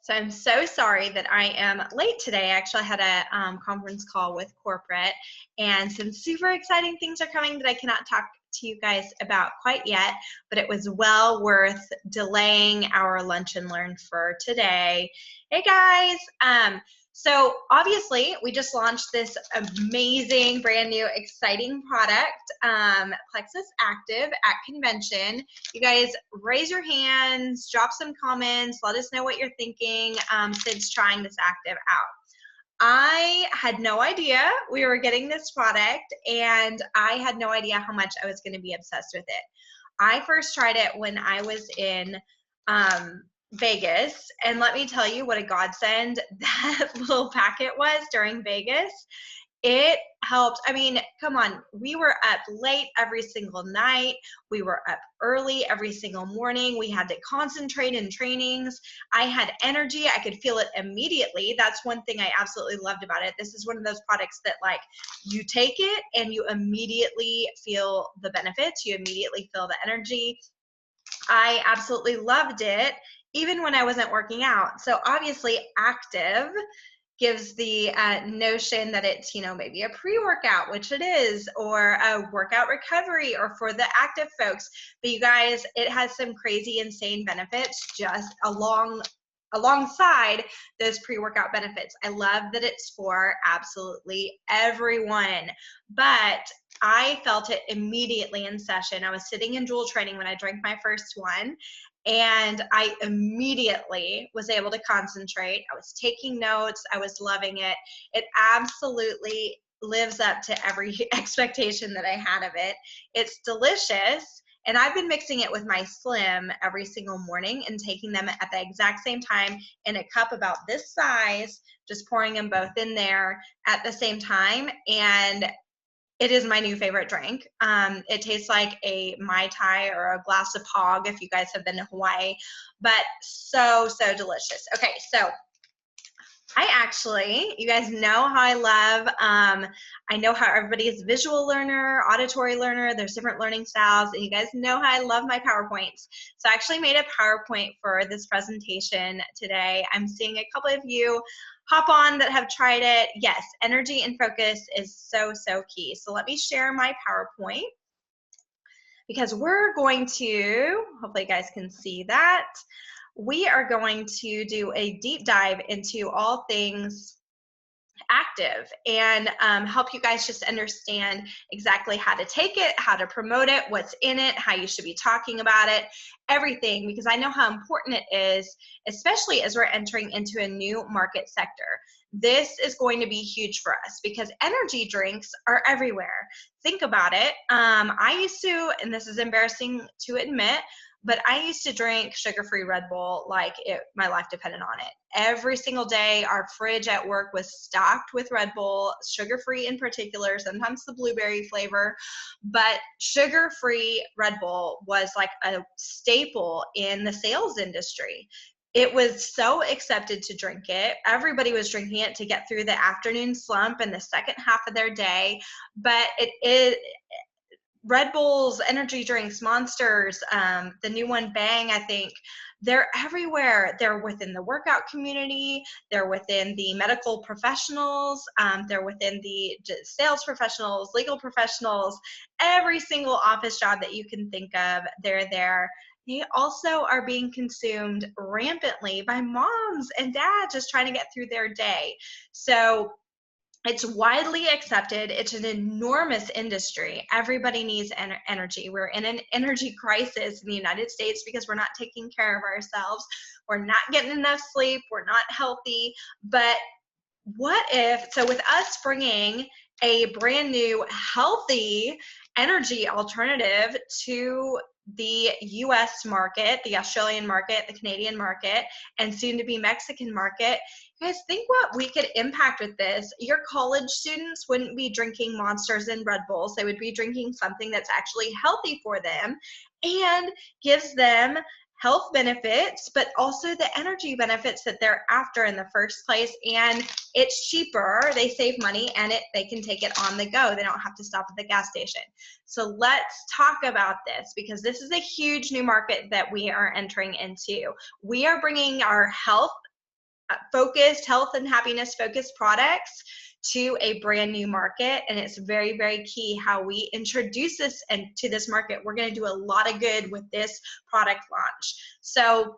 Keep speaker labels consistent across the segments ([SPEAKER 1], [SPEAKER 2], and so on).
[SPEAKER 1] So I'm so sorry that I am late today. I actually had a conference call with corporate, and some super exciting things are coming that I cannot talk to you guys about quite yet, but it was well worth delaying our lunch and learn for today. Hey guys, so obviously we just launched this amazing, brand new, exciting product, Plexus Active, at convention. You guys raise your hands, drop some comments, let us know what you're thinking since trying this active out. I had no idea we were getting this product, and I had no idea how much I was going to be obsessed with it. I first tried it when I was in Vegas, and let me tell you what a godsend that little packet was during Vegas. It helped. I mean, come on, we were up late every single night. We were up early every single morning. We had to concentrate in trainings. I had energy. I could feel it immediately. That's one thing I absolutely loved about it. This is one of those products that, like, you take it and you immediately feel the benefits. You immediately feel the energy. I absolutely loved it, even when I wasn't working out. So obviously, active gives the notion that it's, maybe a pre-workout, which it is, or a workout recovery, or for the active folks. But you guys, it has some crazy, insane benefits just alongside those pre-workout benefits. I love that it's for absolutely everyone, but I felt it immediately in session. I was sitting in dual training when I drank my first one, and I immediately was able to concentrate. I was taking notes. I was loving it. It absolutely lives up to every expectation that I had of it. It's delicious. And I've been mixing it with my Slim every single morning and taking them at the exact same time in a cup about this size, just pouring them both in there at the same time. And it is my new favorite drink. It tastes like a Mai Tai or a glass of Pog if you guys have been to Hawaii, but so, so delicious. Okay, so you guys know how I love, I know how everybody is visual learner, auditory learner, there's different learning styles, and you guys know how I love my PowerPoints. So I actually made a PowerPoint for this presentation today. I'm seeing a couple of you hop on that have tried it. Yes, energy and focus is so, so key. So let me share my PowerPoint, because we're going to, hopefully you guys can see that, we are going to do a deep dive into all things active and help you guys just understand exactly how to take it, how to promote it, what's in it, how you should be talking about it, everything, because I know how important it is, especially as we're entering into a new market sector. This is going to be huge for us because energy drinks are everywhere. Think about it. I used to, and this is embarrassing to admit, but I used to drink sugar-free Red Bull like my life depended on it. Every single day, our fridge at work was stocked with Red Bull, sugar-free in particular, sometimes the blueberry flavor, but sugar-free Red Bull was like a staple in the sales industry. It was so accepted to drink it. Everybody was drinking it to get through the afternoon slump and the second half of their day, but Red Bulls, energy drinks, Monsters, the new one, Bang, I think, they're everywhere. They're within the workout community. They're within the medical professionals. They're within the sales professionals, legal professionals, every single office job that you can think of, they're there. They also are being consumed rampantly by moms and dads just trying to get through their day. So it's widely accepted. It's an enormous industry. Everybody needs energy. We're in an energy crisis in the United States because we're not taking care of ourselves. We're not getting enough sleep. We're not healthy. But what if, so with us bringing a brand new healthy energy alternative to the US market, the Australian market, the Canadian market, and soon to be Mexican market, guys, think what we could impact with this. Your college students wouldn't be drinking Monsters and Red Bulls. They would be drinking something that's actually healthy for them and gives them health benefits, but also the energy benefits that they're after in the first place. And it's cheaper, they save money, and they can take it on the go. They don't have to stop at the gas station. So let's talk about this, because this is a huge new market that we are entering into. We are bringing our health focused, health and happiness focused products to a brand new market. And it's very, very key how we introduce this to this market. We're going to do a lot of good with this product launch. So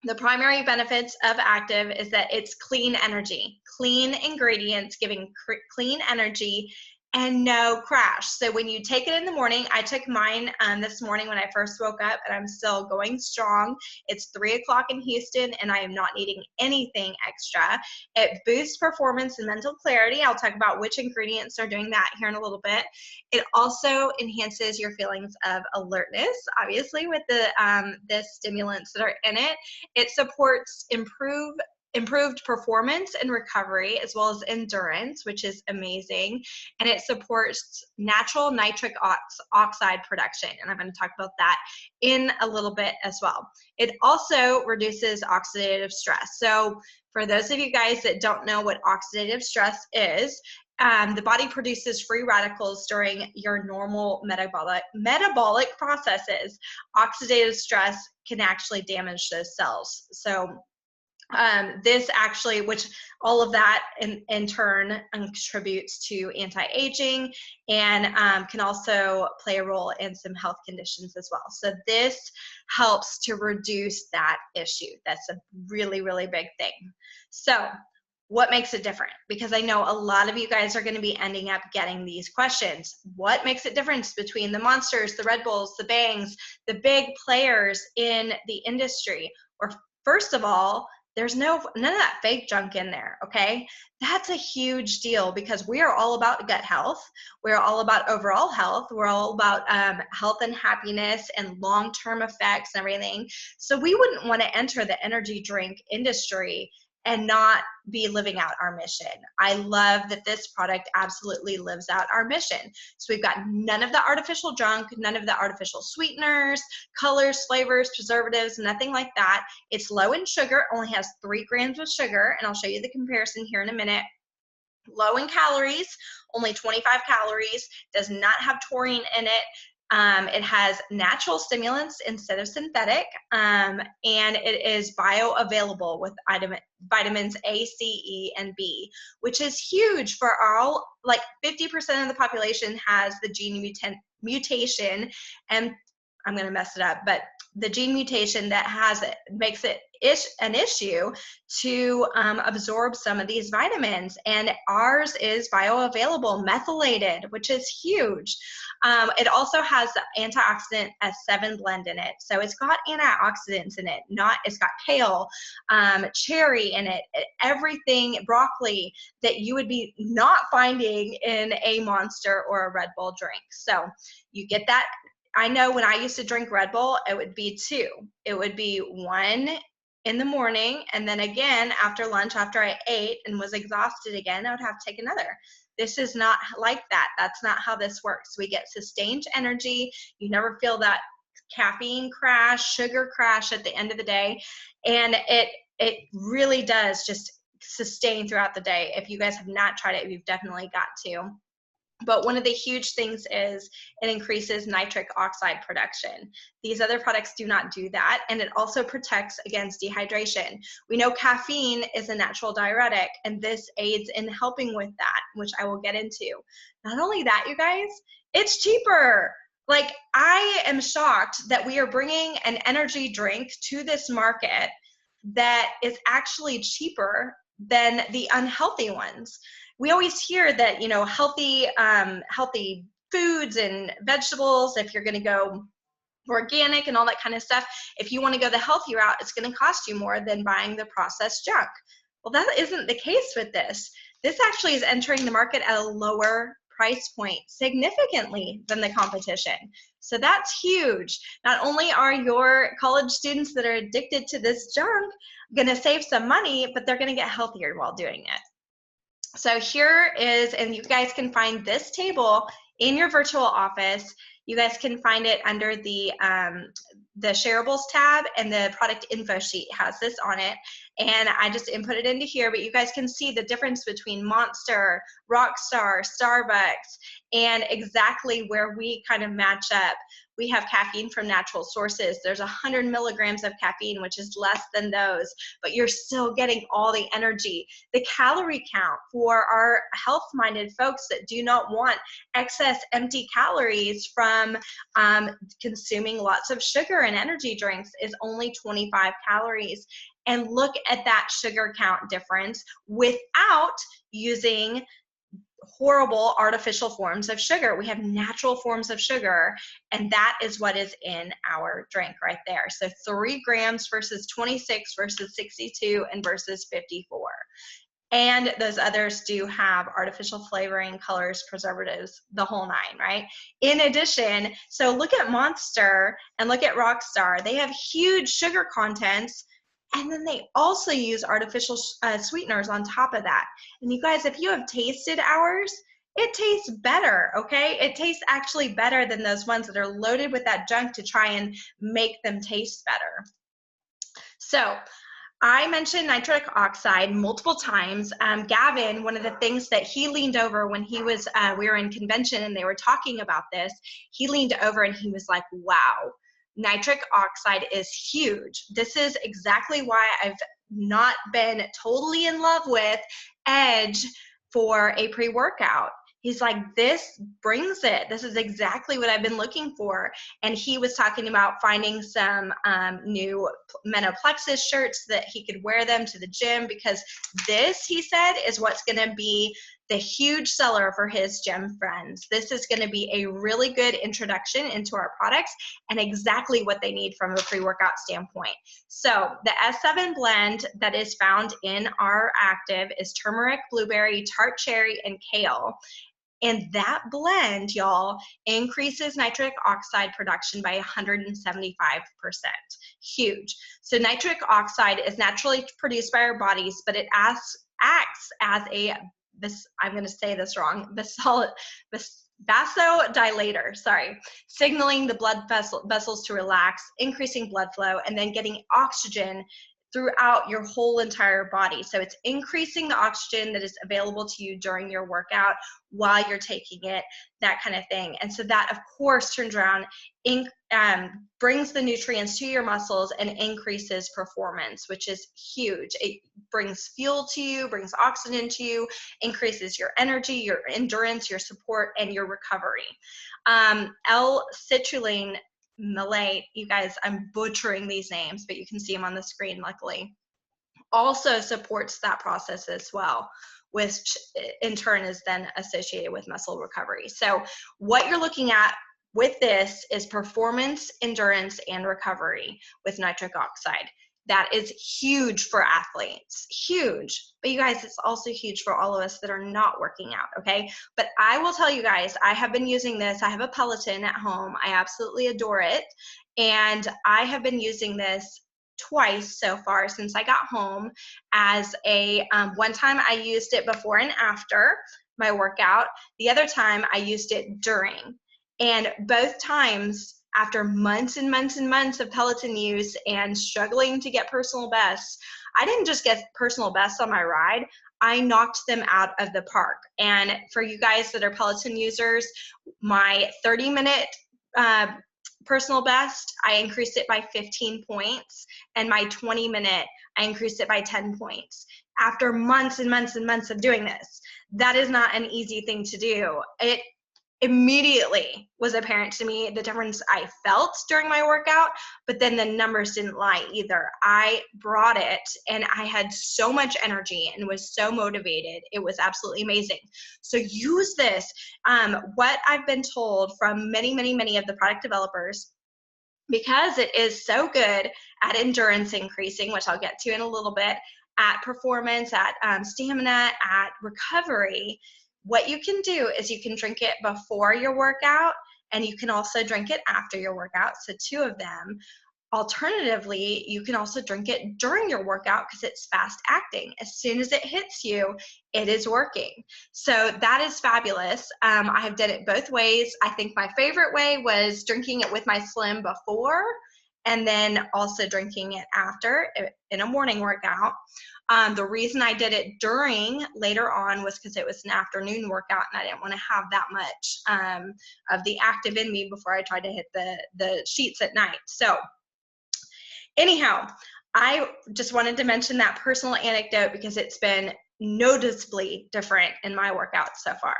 [SPEAKER 1] the primary benefits of Active is that it's clean energy, clean ingredients, giving clean energy and no crash. So when you take it in the morning, I took mine this morning when I first woke up, and I'm still going strong. It's 3 o'clock in Houston, and I am not needing anything extra. It boosts performance and mental clarity. I'll talk about which ingredients are doing that here in a little bit. It also enhances your feelings of alertness, obviously, with the stimulants that are in it. It supports improved performance and recovery, as well as endurance, which is amazing. And it supports natural nitric oxide production. And I'm going to talk about that in a little bit as well. It also reduces oxidative stress. So for those of you guys that don't know what oxidative stress is, the body produces free radicals during your normal metabolic processes. Oxidative stress can actually damage those cells. So this actually, which all of that in turn contributes to anti-aging and can also play a role in some health conditions as well. So this helps to reduce that issue. That's a really, really big thing. So what makes it different? Because I know a lot of you guys are going to be ending up getting these questions. What makes it different between the Monsters, the Red Bulls, the Bangs, the big players in the industry? Or first of all, there's none of that fake junk in there, okay? That's a huge deal because we are all about gut health. We're all about overall health. We're all about health and happiness and long-term effects and everything. So we wouldn't want to enter the energy drink industry and not be living out our mission. I love that this product absolutely lives out our mission. So we've got none of the artificial junk, none of the artificial sweeteners, colors, flavors, preservatives, nothing like that. It's low in sugar, only has 3 grams of sugar, and I'll show you the comparison here in a minute. Low in calories, only 25 calories, does not have taurine in it. It has natural stimulants instead of synthetic, and it is bioavailability with vitamins A, C, E, and B, which is huge for all, like 50% of the population has the gene mutation, and I'm going to mess it up, but the gene mutation that has it makes it an issue to absorb some of these vitamins, and ours is bioavailable, methylated, which is huge. It also has the antioxidant S7 blend in it, so it's got antioxidants in it. It's got kale, cherry in it, everything, broccoli that you would be not finding in a Monster or a Red Bull drink. So you get that. I know when I used to drink Red Bull, it would be 2. It would be 1 in the morning, and then again after lunch, after I ate and was exhausted again, I would have to take another. This is not like that. That's not how this works. We get sustained energy. You never feel that caffeine crash, sugar crash at the end of the day, and it really does just sustain throughout the day. If you guys have not tried it, you've definitely got to. But one of the huge things is it increases nitric oxide production. These other products do not do that, and it also protects against dehydration. We know caffeine is a natural diuretic, and this aids in helping with that, which I will get into. Not only that, you guys, it's cheaper. Like, I am shocked that we are bringing an energy drink to this market that is actually cheaper than the unhealthy ones. We always hear that, you know, healthy foods and vegetables, if you're going to go organic and all that kind of stuff, if you want to go the healthy route, it's going to cost you more than buying the processed junk. Well, that isn't the case with this. This actually is entering the market at a lower price point significantly than the competition. So that's huge. Not only are your college students that are addicted to this junk going to save some money, but they're going to get healthier while doing it. So here is, and you guys can find this table in your virtual office. You guys can find it under the the shareables tab, and the product info sheet has this on it, and I just input it into here, but you guys can see the difference between Monster, Rockstar, Starbucks, and exactly where we kind of match up. We have caffeine from natural sources. There's 100 milligrams of caffeine, which is less than those, but you're still getting all the energy. The calorie count for our health-minded folks that do not want excess empty calories from consuming lots of sugar and energy drinks is only 25 calories. And look at that sugar count difference without using horrible artificial forms of sugar. We have natural forms of sugar, and that is what is in our drink right there. So 3 grams versus 26 versus 62 and versus 54. And those others do have artificial flavoring, colors, preservatives, the whole 9, right? In addition, so look at Monster and look at Rockstar. They have huge sugar contents, and then they also use artificial sweeteners on top of that. And you guys, if you have tasted ours, it tastes better, okay? It tastes actually better than those ones that are loaded with that junk to try and make them taste better. So I mentioned nitric oxide multiple times. Gavin, one of the things that he leaned over when he was, we were in convention and they were talking about this, he leaned over and he was like, wow, nitric oxide is huge. This is exactly why I've not been totally in love with Edge for a pre-workout. He's like, this brings it. This is exactly what I've been looking for. And he was talking about finding some new Plexus shirts that he could wear them to the gym, because this, he said, is what's going to be the huge seller for his gym friends. This is going to be a really good introduction into our products and exactly what they need from a pre-workout standpoint. So the S7 blend that is found in our active is turmeric, blueberry, tart cherry, and kale. And that blend, y'all, increases nitric oxide production by 175%. Huge. So nitric oxide is naturally produced by our bodies, but it acts as a, I'm going to say this wrong, vasodilator, signaling the blood vessels to relax, increasing blood flow, and then getting oxygen throughout your whole entire body. So it's increasing the oxygen that is available to you during your workout while you're taking it, that kind of thing. And so that, of course, turns around, brings the nutrients to your muscles and increases performance, which is huge. It brings fuel to you, brings oxygen to you, increases your energy, your endurance, your support, and your recovery. L-citrulline malate, you guys, I'm butchering these names, but you can see them on the screen, luckily, also supports that process as well, which in turn is then associated with muscle recovery. So what you're looking at with this is performance, endurance, and recovery with nitric oxide. That is huge for athletes, huge. But you guys, it's also huge for all of us that are not working out, okay? But I will tell you guys, I have been using this. I have a Peloton at home. I absolutely adore it. And I have been using this twice so far since I got home as a, one time I used it before and after my workout. The other time I used it during. And both times, after months and months and months of Peloton use and struggling to get personal bests, I didn't just get personal bests on my ride, I knocked them out of the park. And for you guys that are Peloton users, my 30-minute personal best, I increased it by 15 points, and my 20-minute, I increased it by 10 points. After months and months and months of doing this, that is not an easy thing to do. It immediately was apparent to me the difference I felt during my workout, but then the numbers didn't lie either. I brought it and I had so much energy and was so motivated. It was absolutely amazing. So use this. What I've been told from many of the product developers, because it is so good at endurance increasing, which I'll get to in a little bit, at performance, at stamina, at recovery, what you can do is you can drink it before your workout, and you can also drink it after your workout, so 2 of them. Alternatively, you can also drink it during your workout because it's fast acting. As soon as it hits you, it is working. So that is fabulous. I have done it both ways. I think my favorite way was drinking it with my Slim before, and then also drinking it after in a morning workout. The reason I did it during later on was because it was an afternoon workout and I didn't want to have that much of the active in me before I tried to hit the sheets at night. So anyhow, I just wanted to mention that personal anecdote because it's been noticeably different in my workouts so far.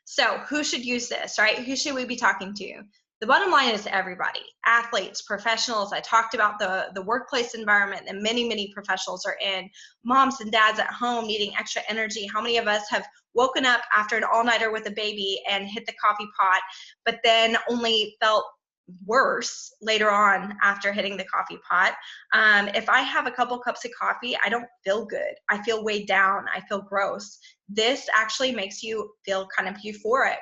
[SPEAKER 1] So who should use this, right? Who should we be talking to? The bottom line is everybody, athletes, professionals. I talked about the workplace environment that many, many professionals are in, moms and dads at home needing extra energy. How many of us have woken up after an all-nighter with a baby and hit the coffee pot, but then only felt worse later on after hitting the coffee pot? If I have a couple cups of coffee, I don't feel good. I feel weighed down. I feel gross. This actually makes you feel kind of euphoric.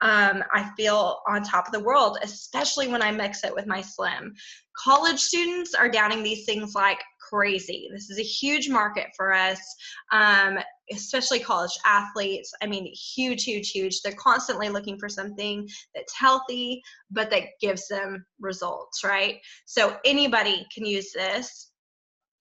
[SPEAKER 1] I feel on top of the world, especially when I mix it with my Slim. College students are downing these things like crazy. This is a huge market for us, especially college athletes. I mean, huge, huge, huge. They're constantly looking for something that's healthy, but that gives them results, right? So anybody can use this.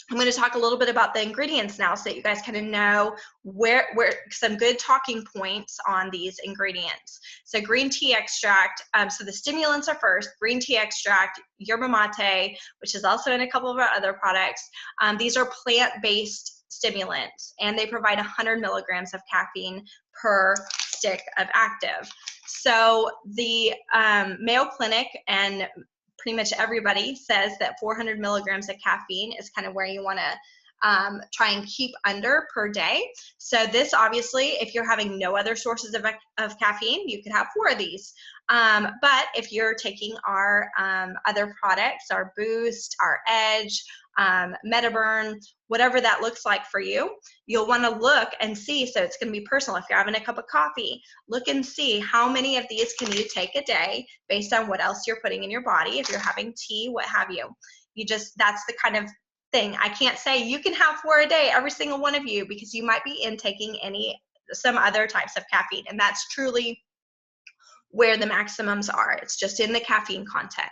[SPEAKER 1] I'm going to talk a little bit about the ingredients now so that you guys kind of know where some good talking points on these ingredients. So green tea extract, so the stimulants are first, green tea extract, yerba mate, which is also in a couple of our other products. These are plant-based stimulants, and they provide 100 milligrams of caffeine per stick of active. So the Mayo Clinic and pretty much everybody says that 400 milligrams of caffeine is kind of where you want to try and keep under per day. So this, obviously, if you're having no other sources of caffeine, you could have 4 of these. But if you're taking our other products, our Boost, our Edge, Metaburn, whatever that looks like for you, you'll want to look and see. So it's going to be personal. If you're having a cup of coffee, look and see how many of these can you take a day based on what else you're putting in your body. If you're having tea, what have you. That's the kind of thing. I can't say you can have 4 a day, every single one of you, because you might be intaking some other types of caffeine, and that's truly where the maximums are. It's just in the caffeine content.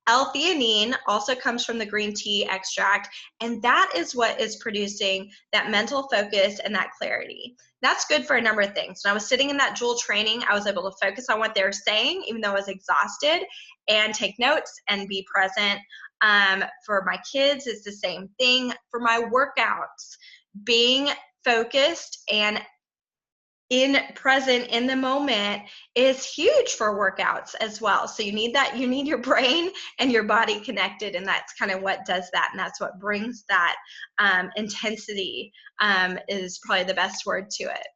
[SPEAKER 1] L-theanine also comes from the green tea extract, and that is what is producing that mental focus and that clarity. That's good for a number of things. When I was sitting in that Joule training, I was able to focus on what they were saying, even though I was exhausted, and take notes and be present. For my kids, it's the same thing. For my workouts, being focused and present in the moment is huge for workouts as well. So you need your brain and your body connected, and that's kind of what does that, and that's what brings that intensity, is probably the best word to it.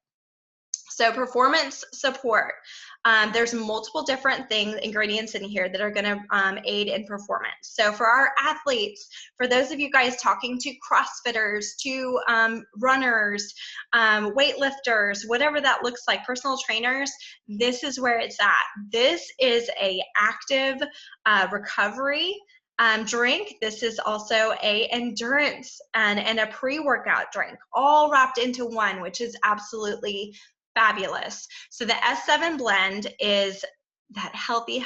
[SPEAKER 1] So performance support. There's multiple different ingredients in here that are going to aid in performance. So for our athletes, for those of you guys talking to CrossFitters, to runners, weightlifters, whatever that looks like, personal trainers, this is where it's at. This is a active recovery drink. This is also a endurance and a pre-workout drink, all wrapped into one, which is absolutely fabulous. So the S7 blend is that healthy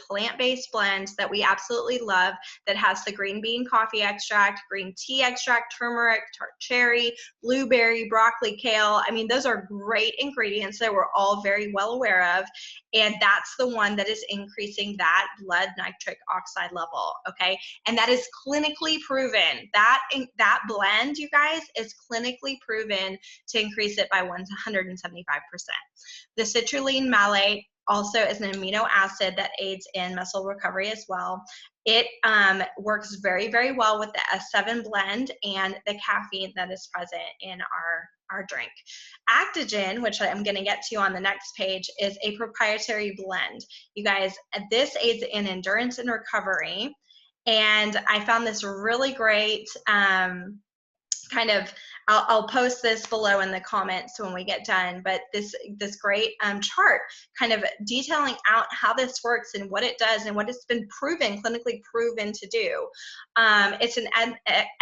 [SPEAKER 1] plant-based blend that we absolutely love, that has the green bean coffee extract, green tea extract, turmeric, tart cherry, blueberry, broccoli, kale. I mean, those are great ingredients that we're all very well aware of, and that's the one that is increasing that blood nitric oxide level, okay? And that is clinically proven. That blend, you guys, is clinically proven to increase it by 175%. The citrulline malate also is an amino acid that aids in muscle recovery as well. It works very, very well with the S7 blend and the caffeine that is present in our drink. Actogen, which I'm going to get to on the next page, is a proprietary blend. You guys, this aids in endurance and recovery, and I found this really great kind of I'll post this below in the comments when we get done, but this great chart kind of detailing out how this works and what it does and what it's been clinically proven to do. It's an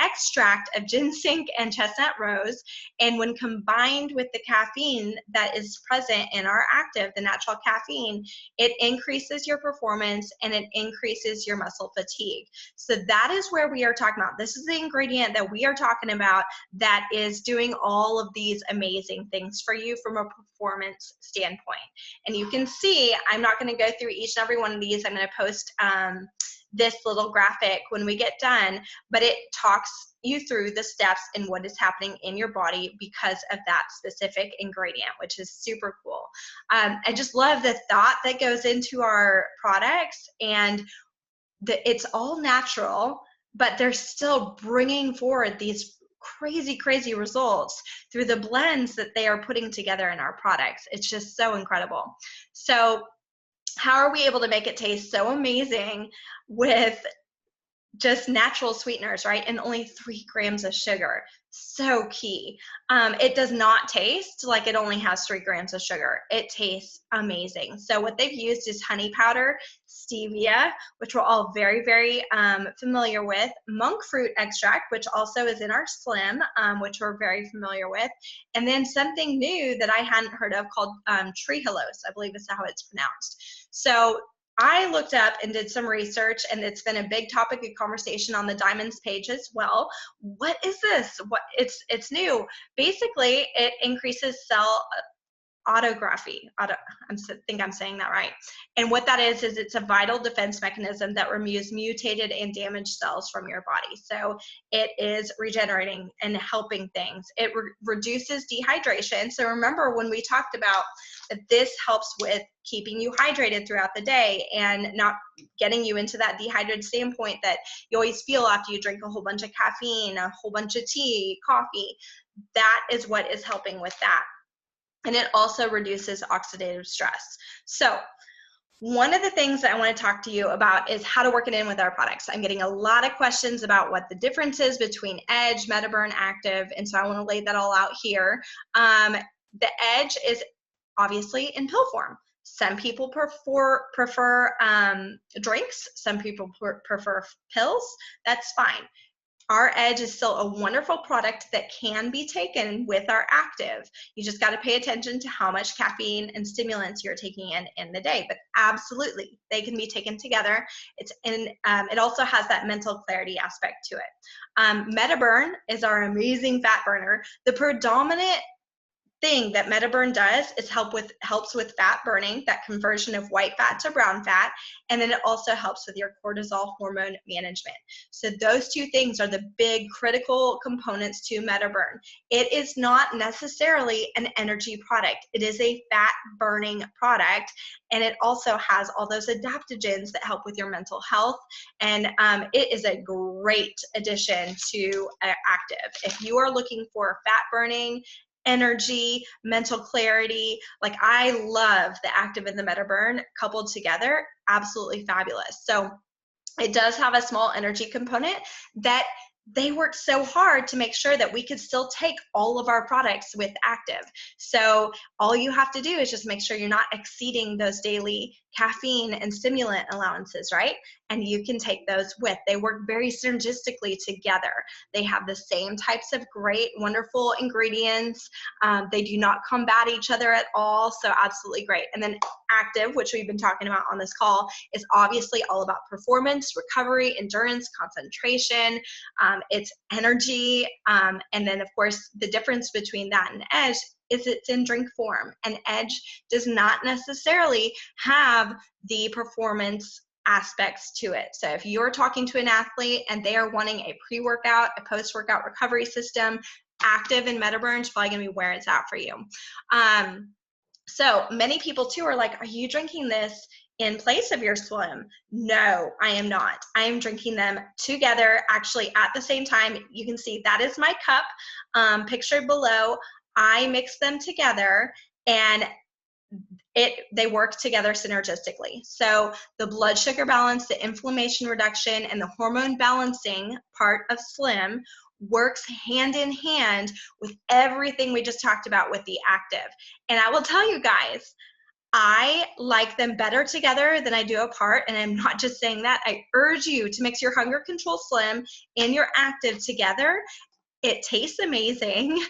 [SPEAKER 1] extract of ginseng and chestnut rose, and when combined with the caffeine that is present in our active, the natural caffeine, it increases your performance and it increases your muscle fatigue. So that is where we are talking about. This is the ingredient that we are talking about that is doing all of these amazing things for you from a performance standpoint. And you can see, I'm not going to go through each and every one of these. I'm going to post this little graphic when we get done, but it talks you through the steps and what is happening in your body because of that specific ingredient, which is super cool. I just love the thought that goes into our products, and it's all natural, but they're still bringing forward these crazy results through the blends that they are putting together in our products. It's just so incredible. So how are we able to make it taste so amazing with just natural sweeteners, right? And only 3 grams of sugar. So key. It does not taste like it only has 3 grams of sugar. It tastes amazing. So what they've used is honey powder, stevia, which we're all very familiar with, monk fruit extract, which also is in our Slim, which we're very familiar with, and then something new that I hadn't heard of called trehalose, I believe is how it's pronounced. So I looked up and did some research, and it's been a big topic of conversation on the Diamonds page as well. What is this? It's new. Basically, it increases cell autography. I think I'm saying that right. And what that is it's a vital defense mechanism that removes mutated and damaged cells from your body. So it is regenerating and helping things. It reduces dehydration. So remember when we talked about that this helps with keeping you hydrated throughout the day and not getting you into that dehydrated standpoint that you always feel after you drink a whole bunch of caffeine, a whole bunch of tea, coffee. That is what is helping with that. And it also reduces oxidative stress. So one of the things that I want to talk to you about is how to work it in with our products. I'm getting a lot of questions about what the difference is between Edge, MetaBurn, Active, and so I want to lay that all out here. The Edge is obviously in pill form. Some people prefer drinks. Some people prefer pills. That's fine. Our Edge is still a wonderful product that can be taken with our active. You just got to pay attention to how much caffeine and stimulants you're taking in the day, but absolutely they can be taken together. It also has that mental clarity aspect to it. MetaBurn is our amazing fat burner. The predominant thing that MetaBurn does is helps with fat burning, that conversion of white fat to brown fat, and then it also helps with your cortisol hormone management. So those two things are the big critical components to MetaBurn. It is not necessarily an energy product. It is a fat burning product, and it also has all those adaptogens that help with your mental health, and it is a great addition to active. If you are looking for fat burning, energy, mental clarity, like I love the active and the MetaBurn coupled together, absolutely fabulous. So it does have a small energy component that they worked so hard to make sure that we could still take all of our products with active. So all you have to do is just make sure you're not exceeding those daily caffeine and stimulant allowances, right? And you can take those with. They work very synergistically together. They have the same types of great, wonderful ingredients. They do not combat each other at all, so absolutely great. And then active, which we've been talking about on this call, is obviously all about performance, recovery, endurance, concentration, it's energy, and then of course the difference between that and Edge is it's in drink form, and Edge does not necessarily have the performance aspects to it. So if you're talking to an athlete and they are wanting a pre-workout, a post-workout recovery system, active and MetaBurn is probably going to be where it's at for you. So many people too are like, are you drinking this in place of your Slim? No, I am not. I am drinking them together, actually at the same time. You can see that is my cup pictured below. I mix them together and they work together synergistically. So the blood sugar balance, the inflammation reduction, and the hormone balancing part of Slim works hand in hand with everything we just talked about with the active. And I will tell you guys, I like them better together than I do apart, and I'm not just saying that. I urge you to mix your Hunger Control Slim and your active together. It tastes amazing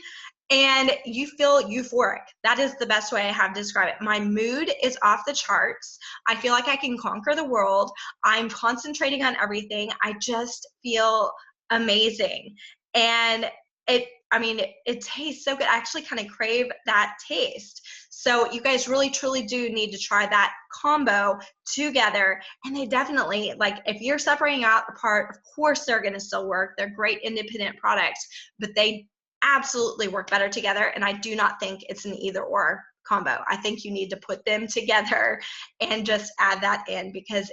[SPEAKER 1] and you feel euphoric. That is the best way I have to describe it. My mood is off the charts. I feel like I can conquer the world. I'm concentrating on everything. I just feel amazing. And it tastes so good. I actually kind of crave that taste. So you guys really, truly do need to try that combo together. And they definitely, like, if you're separating out apart, of course they're going to still work. They're great independent products, but they absolutely work better together. And I do not think it's an either or combo. I think you need to put them together and just add that in, because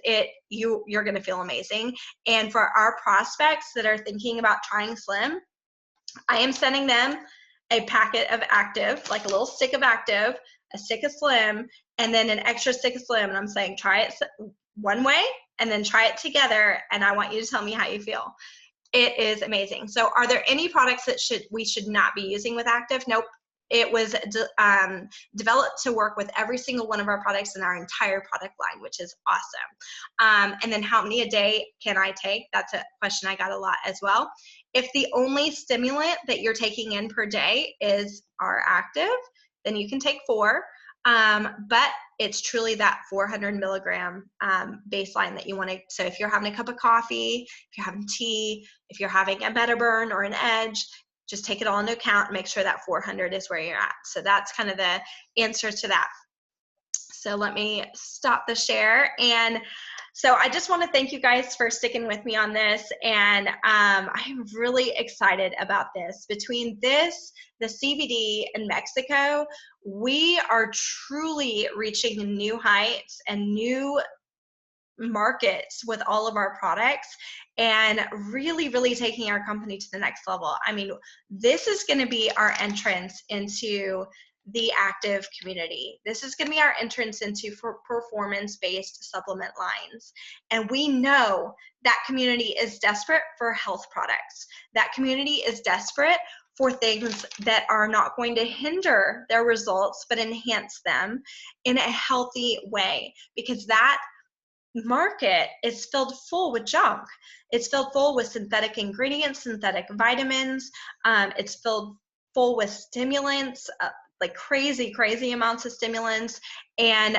[SPEAKER 1] you're going to feel amazing. And for our prospects that are thinking about trying Slim, I am sending them a packet of active, like a little stick of active, a stick of Slim, and then an extra stick of Slim. And I'm saying, try it one way and then try it together. And I want you to tell me how you feel. It is amazing. So are there any products that we should not be using with active? Nope. It was developed to work with every single one of our products in our entire product line, which is awesome. And then how many a day can I take? That's a question I got a lot as well. If the only stimulant that you're taking in per day is our active, then you can take 4. But it's truly that 400 milligram baseline that you want to. So if you're having a cup of coffee, if you're having tea, if you're having a Metaburn or an Edge, just take it all into account and make sure that 400 is where you're at. So that's kind of the answer to that. So let me stop the share. And so I just want to thank you guys for sticking with me on this. And I'm really excited about this. Between this, the CBD, and Mexico, we are truly reaching new heights and new markets with all of our products, and really, really taking our company to the next level. I mean, this is going to be our entrance into the active community. This is going to be our entrance into performance-based supplement lines. And we know that community is desperate for health products. That community is desperate for things that are not going to hinder their results, but enhance them in a healthy way, because that market is filled full with junk. It's filled full with synthetic ingredients, synthetic vitamins. It's filled full with stimulants, like crazy amounts of stimulants, and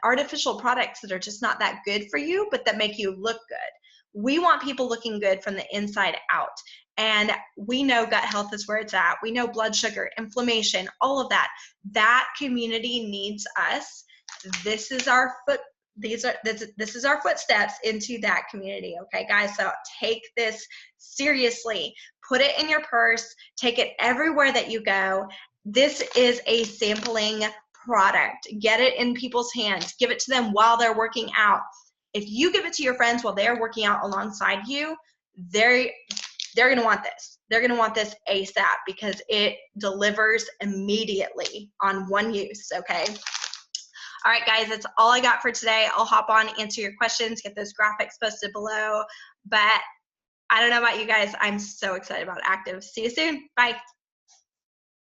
[SPEAKER 1] artificial products that are just not that good for you, but that make you look good. We want people looking good from the inside out. And we know gut health is where it's at. We know blood sugar, inflammation, all of that. That community needs us. This is our this is our footsteps into that community. Okay, guys, so take this seriously. Put it in your purse. Take it everywhere that you go. This is a sampling product. Get it in people's hands. Give it to them while they're working out. If you give it to your friends while they're working out alongside you, they're going to want this. They're going to want this ASAP, because it delivers immediately on one use, okay? All right, guys, that's all I got for today. I'll hop on, answer your questions, get those graphics posted below. But I don't know about you guys. I'm so excited about active. See you soon. Bye.